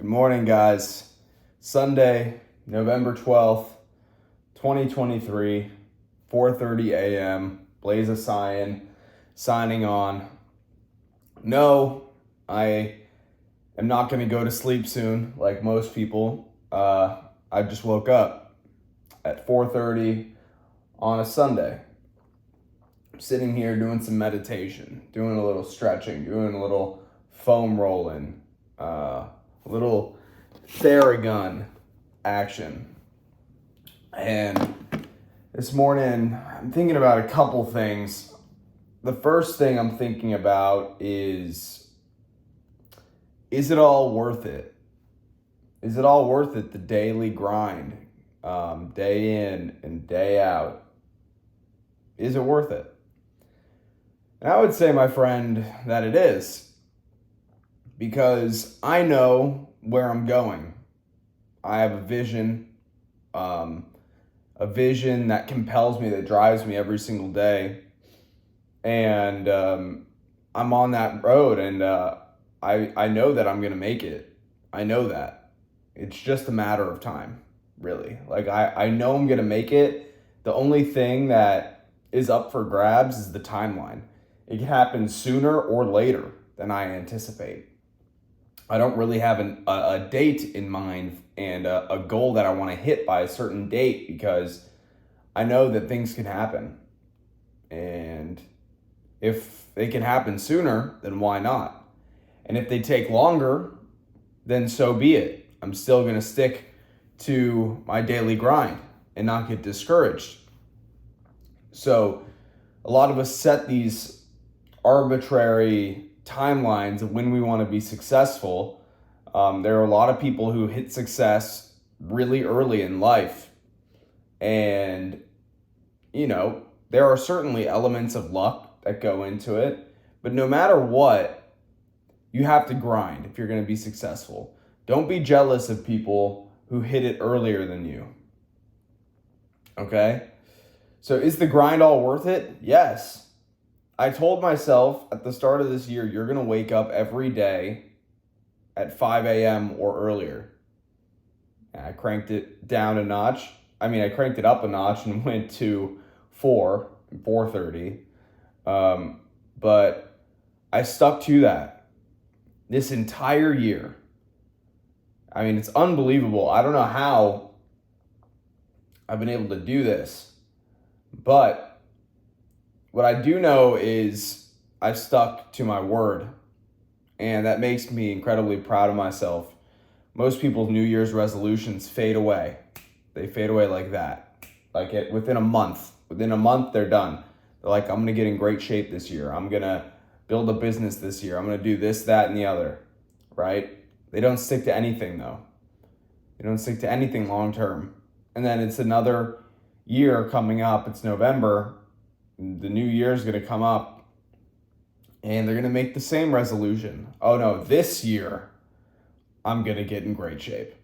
Good morning, guys. Sunday, November 12th, 2023, 4:30 a.m. Blaze of Cyan, signing on. No, I am not going to go to sleep soon like most people. I just woke up at 4:30 on a Sunday. I'm sitting here doing some meditation, doing a little stretching, doing a little foam rolling, a little Theragun action. And this morning, I'm thinking about a couple things. The first thing I'm thinking about is it all worth it? Is it all worth it, the daily grind, day in and day out? Is it worth it? And I would say, my friend, that it is. Because I know where I'm going. I have a vision that compels me, that drives me every single day. And I'm on that road, and I know that I'm going to make it. I know that. It's just a matter of time, really. Like, I know I'm going to make it. The only thing that is up for grabs is the timeline. It can happen sooner or later than I anticipate. I don't really have a date in mind and a goal that I want to hit by a certain date, because I know that things can happen. And if they can happen sooner, then why not? And if they take longer, then so be it. I'm still going to stick to my daily grind and not get discouraged. So a lot of us set these arbitrary timelines of when we want to be successful. There are a lot of people who hit success really early in life. And, there are certainly elements of luck that go into it. But no matter what, you have to grind if you're going to be successful. Don't be jealous of people who hit it earlier than you. Okay? So is the grind all worth it? Yes. I told myself at the start of this year, you're going to wake up every day at 5 a.m. or earlier. And I cranked it down a notch. I cranked it up a notch and went to 4:30. But I stuck to that this entire year. It's unbelievable. I don't know how I've been able to do this. But what I do know is I've stuck to my word, and that makes me incredibly proud of myself. Most people's New Year's resolutions fade away. They fade away like that. Within a month. Within a month, they're done. They're like, I'm going to get in great shape this year. I'm going to build a business this year. I'm going to do this, that, and the other, right? They don't stick to anything, though. They don't stick to anything long term. And then it's another year coming up. It's November. The new year is going to come up, and they're going to make the same resolution. Oh no, this year I'm going to get in great shape.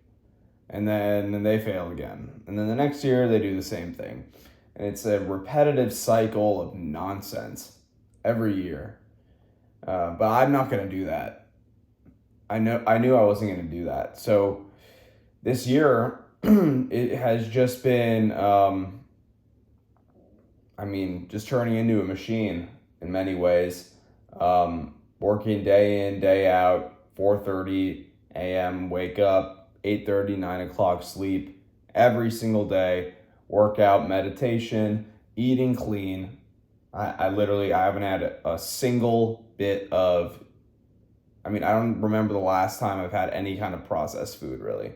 And then they fail again. And then the next year they do the same thing. And it's a repetitive cycle of nonsense every year. But I'm not going to do that. I knew I wasn't going to do that. So this year it has just been just turning into a machine in many ways. Working day in, day out, 4:30 a.m. wake up, 8:30, 9 o'clock sleep, every single day, workout, meditation, eating clean. I haven't had a single bit of, I don't remember the last time I've had any kind of processed food, really.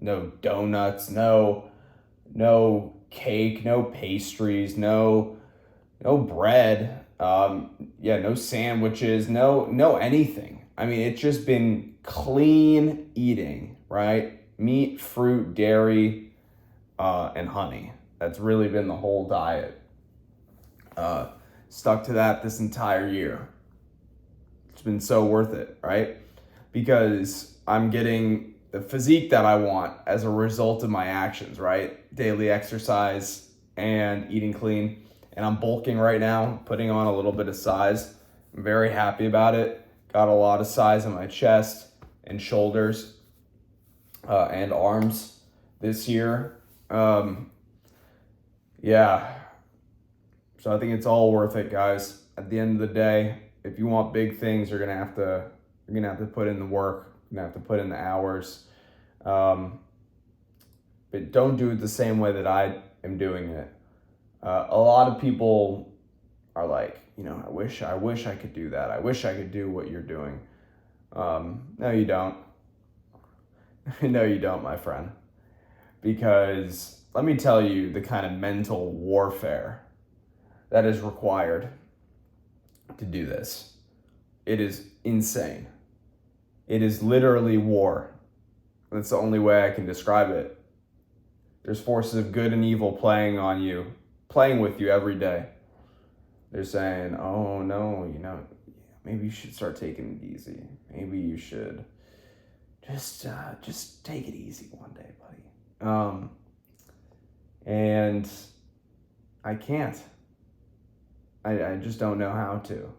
No donuts, no cake, no pastries, no bread, no sandwiches, no anything. It's just been clean eating, right? Meat, fruit, dairy, and honey. That's really been the whole diet. Stuck to that this entire year. It's been so worth it, right? Because I'm getting the physique that I want as a result of my actions, right? Daily exercise and eating clean. And I'm bulking right now, putting on a little bit of size. I'm very happy about it. Got a lot of size on my chest, and shoulders and arms this year. Yeah, so I think it's all worth it, guys. At the end of the day, if you want big things, you're gonna have to put in the work. You're gonna have to put in the hours. But don't do it the same way that I am doing it. A lot of people are like, I wish I could do that. I wish I could do what you're doing. No, you don't. No, you don't, my friend. Because let me tell you the kind of mental warfare that is required to do this. It is insane. It is literally war. That's the only way I can describe it. There's forces of good and evil playing with you every day. They're saying, oh no, maybe you should start taking it easy. Maybe you should just take it easy one day, buddy. And I can't. I just don't know how to.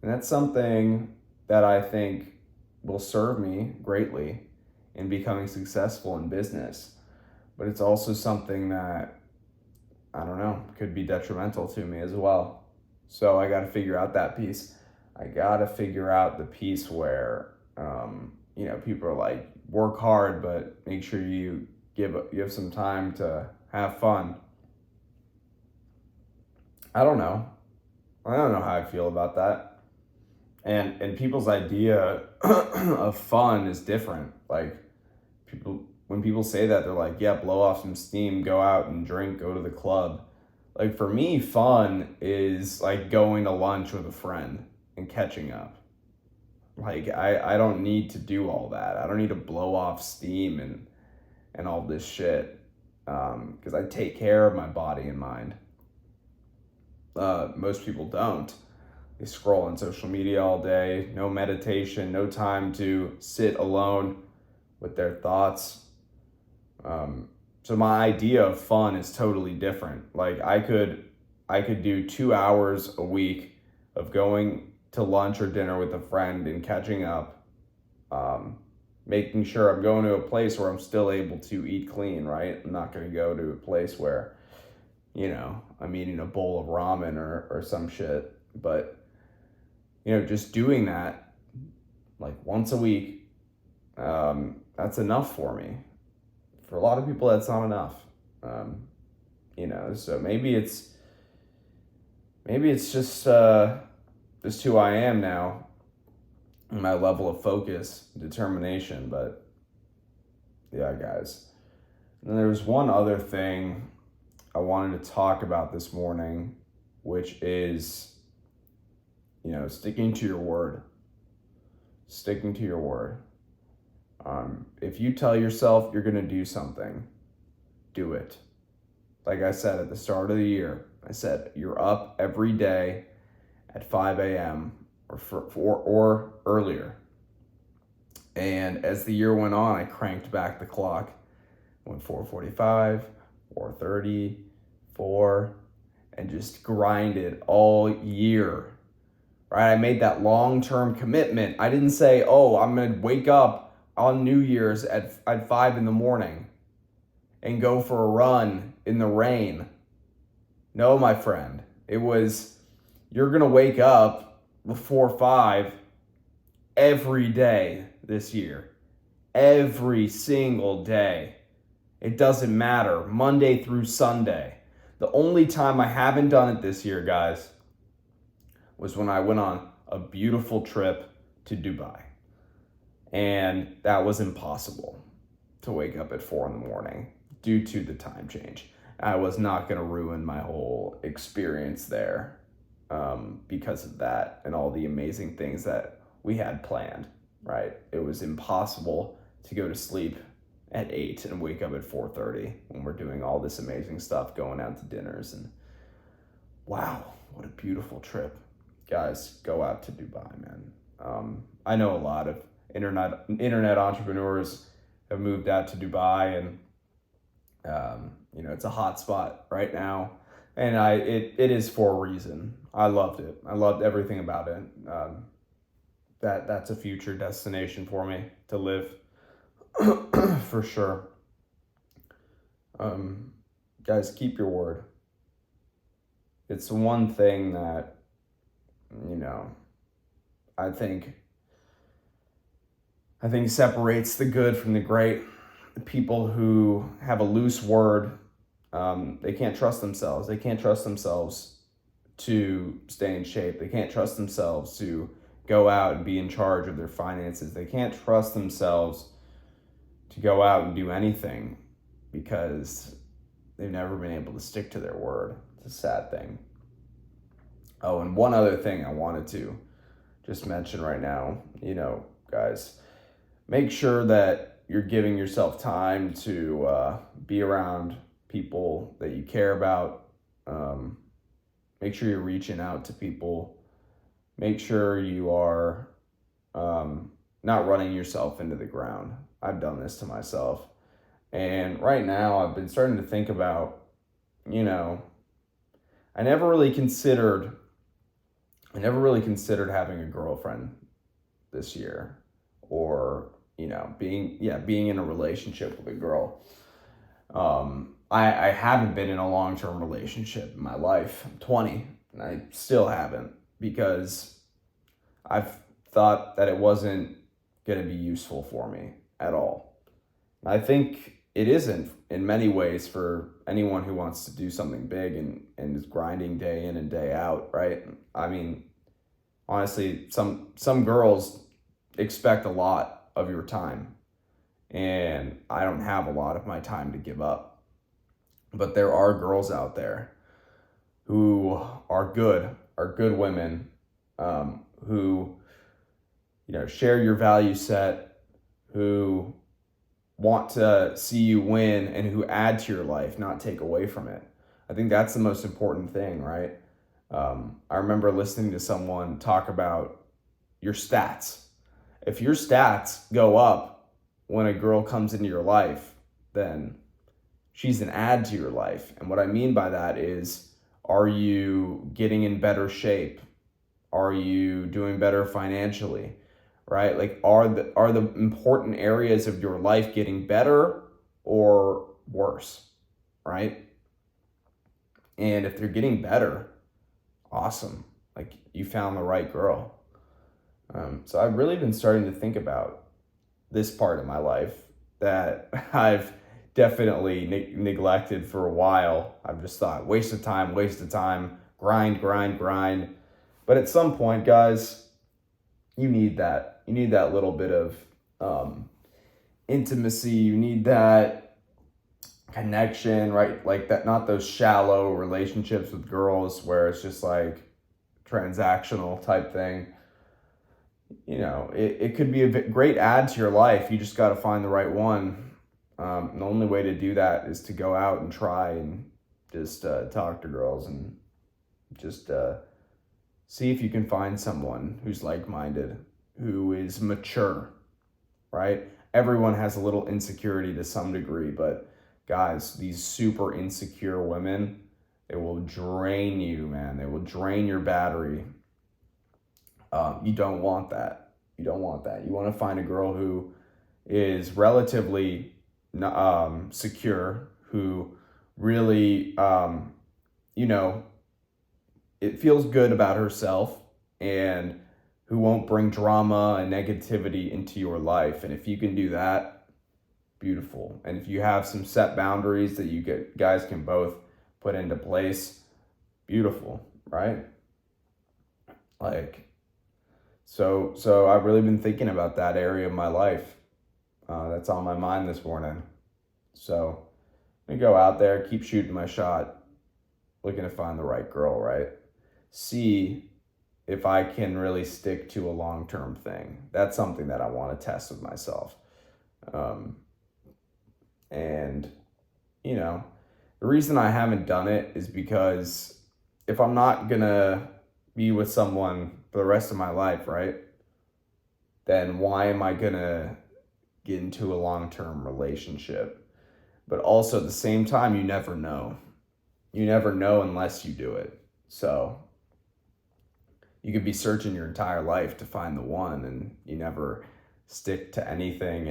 And that's something that I think will serve me greatly in becoming successful in business. But it's also something that, I don't know, could be detrimental to me as well. So I got to figure out that piece. I got to figure out the piece where, people are like, work hard, but make sure you give some time to have fun. I don't know how I feel about that. And people's idea of fun is different. Like, when people say that, they're like, yeah, blow off some steam, go out and drink, go to the club. Like, for me, fun is like going to lunch with a friend and catching up. Like, I don't need to do all that. I don't need to blow off steam and all this shit. Because I take care of my body and mind. Most people don't. They scroll on social media all day, no meditation, no time to sit alone with their thoughts. So my idea of fun is totally different. Like, I could do 2 hours a week of going to lunch or dinner with a friend and catching up, making sure I'm going to a place where I'm still able to eat clean, right? I'm not going to go to a place where, I'm eating a bowl of ramen or some shit. But, just doing that like once a week, that's enough for me. For a lot of people, that's not enough. So maybe it's just who I am now, my level of focus, determination. But yeah, guys. And then there was one other thing I wanted to talk about this morning, which is, sticking to your word. Sticking to your word. If you tell yourself you're going to do something, do it. Like I said at the start of the year, I said, you're up every day at 5 a.m. or earlier. And as the year went on, I cranked back the clock. Went 4:45, 4:30, 4, and just grinded all year. Right? I made that long-term commitment. I didn't say, I'm going to wake up on New Year's at 5 in the morning and go for a run in the rain. No, my friend. It was, you're going to wake up before 5 every day this year. Every single day. It doesn't matter. Monday through Sunday. The only time I haven't done it this year, guys, was when I went on a beautiful trip to Dubai. And that was impossible to wake up at 4 in the morning due to the time change. I was not going to ruin my whole experience there because of that and all the amazing things that we had planned, right? It was impossible to go to sleep at 8 and wake up at 4:30 when we're doing all this amazing stuff, going out to dinners. And wow, what a beautiful trip. Guys, go out to Dubai, man. I know a lot of internet entrepreneurs have moved out to Dubai, and it's a hot spot right now, and it is for a reason. I loved it. I loved everything about it. that's a future destination for me to live for sure. Guys, keep your word. It's the one thing that, you know, I think separates the good from the great. The people who have a loose word, they can't trust themselves. They can't trust themselves to stay in shape. They can't trust themselves to go out and be in charge of their finances. They can't trust themselves to go out and do anything because they've never been able to stick to their word. It's a sad thing. Oh, and one other thing I wanted to just mention right now, guys, make sure that you're giving yourself time to be around people that you care about. Make sure you're reaching out to people. Make sure you are not running yourself into the ground. I've done this to myself. And right now I've been starting to think about, I never really considered having a girlfriend this year, or being in a relationship with a girl. I haven't been in a long-term relationship in my life. I'm 20 and I still haven't, because I've thought that it wasn't going to be useful for me at all. I think it isn't in many ways for anyone who wants to do something big and is grinding day in and day out, right? I mean, honestly, some girls expect a lot of your time, and I don't have a lot of my time to give up. But there are girls out there who are good women, who share your value set, who want to see you win, and who add to your life, not take away from it. I think that's the most important thing, right? I remember listening to someone talk about your stats. If your stats go up when a girl comes into your life, then she's an add to your life. And what I mean by that is, are you getting in better shape? Are you doing better financially? Right? Like, are the important areas of your life getting better or worse? Right? And if they're getting better, awesome. Like, you found the right girl. So I've really been starting to think about this part of my life that I've definitely neglected for a while. I've just thought, waste of time, grind. But at some point, guys, you need that. You need that little bit of intimacy. You need that connection, right? Like that, not those shallow relationships with girls where it's just like transactional type thing. It could be a great add to your life. You just got to find the right one. The only way to do that is to go out and try and just talk to girls and just see if you can find someone who's like-minded, who is mature, right? Everyone has a little insecurity to some degree, but guys, these super insecure women, they will drain you, man. They will drain your battery. You don't want that. You want to find a girl who is relatively secure, who really, it feels good about herself, and who won't bring drama and negativity into your life. And if you can do that, beautiful. And if you have some set boundaries that you guys can both put into place, beautiful, right? So I've really been thinking about that area of my life. That's on my mind this morning. So I'm gonna go out there, keep shooting my shot, looking to find the right girl, right? See if I can really stick to a long-term thing. That's something that I want to test with myself. And the reason I haven't done it is because if I'm not gonna be with someone for the rest of my life, right, then why am I gonna get into a long-term relationship? But also at the same time, you never know. You never know unless you do it. So You could be searching your entire life to find the one, and you never stick to anything,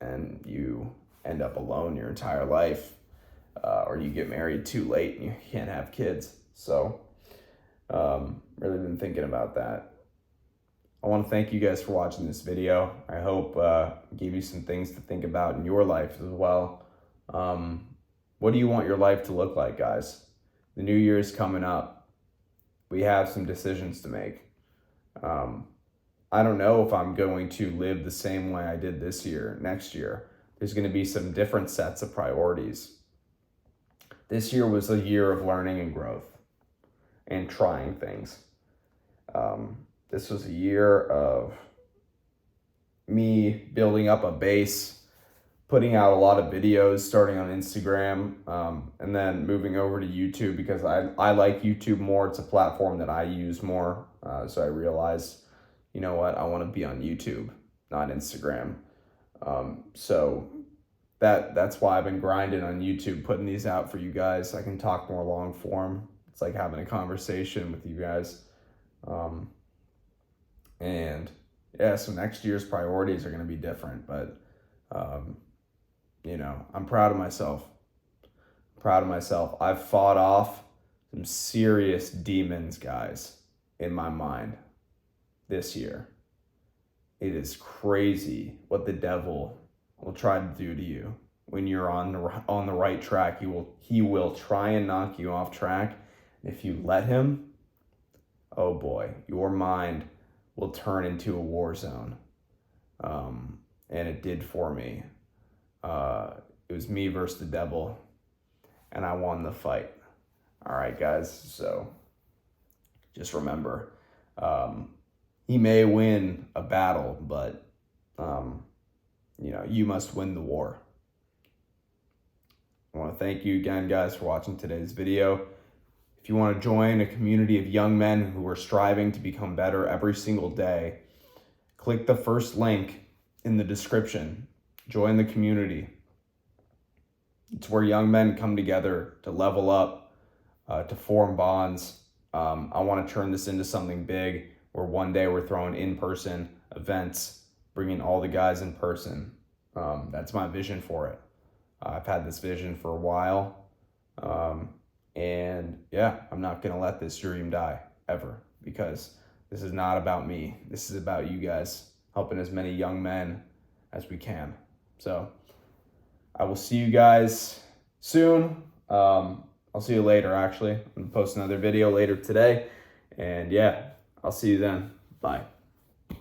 and you end up alone your entire life, or you get married too late and you can't have kids. So really been thinking about that. I want to thank you guys for watching this video. I hope gave you some things to think about in your life as well. What do you want your life to look like, guys? The new year is coming up. We have some decisions to make. I don't know if I'm going to live the same way I did this year, next year. There's going to be some different sets of priorities. This year was a year of learning and growth and trying things. This was a year of me building up a base, putting out a lot of videos, starting on Instagram, and then moving over to YouTube because I like YouTube more. It's a platform that I use more. So I realized, you know what, I want to be on YouTube, not Instagram. So that's why I've been grinding on YouTube, putting these out for you guys. I can talk more long form. It's like having a conversation with you guys. And yeah, so next year's priorities are going to be different, but you know, I'm proud of myself. I've fought off some serious demons, guys, in my mind this year. It is crazy what the devil will try to do to you when you're on the right track. He will try and knock you off track. If you let him, oh boy, your mind will turn into a war zone. And it did for me. It was me versus the devil, and I won the fight. All right, guys, so just remember, he may win a battle, but you know, you must win the war. I want to thank you again, guys, for watching today's video. If you want to join a community of young men who are striving to become better every single day, click the first link in the description. Join the community. It's where young men come together to level up, to form bonds. I want to turn this into something big where one day we're throwing in-person events, bringing all the guys in person. That's my vision for it. I've had this vision for a while. And yeah, I'm not going to let this dream die ever, because this is not about me. This is about you guys, helping as many young men as we can. So I will see you guys soon. I'll see you later, actually. I'm going to post another video later today. And yeah, I'll see you then. Bye.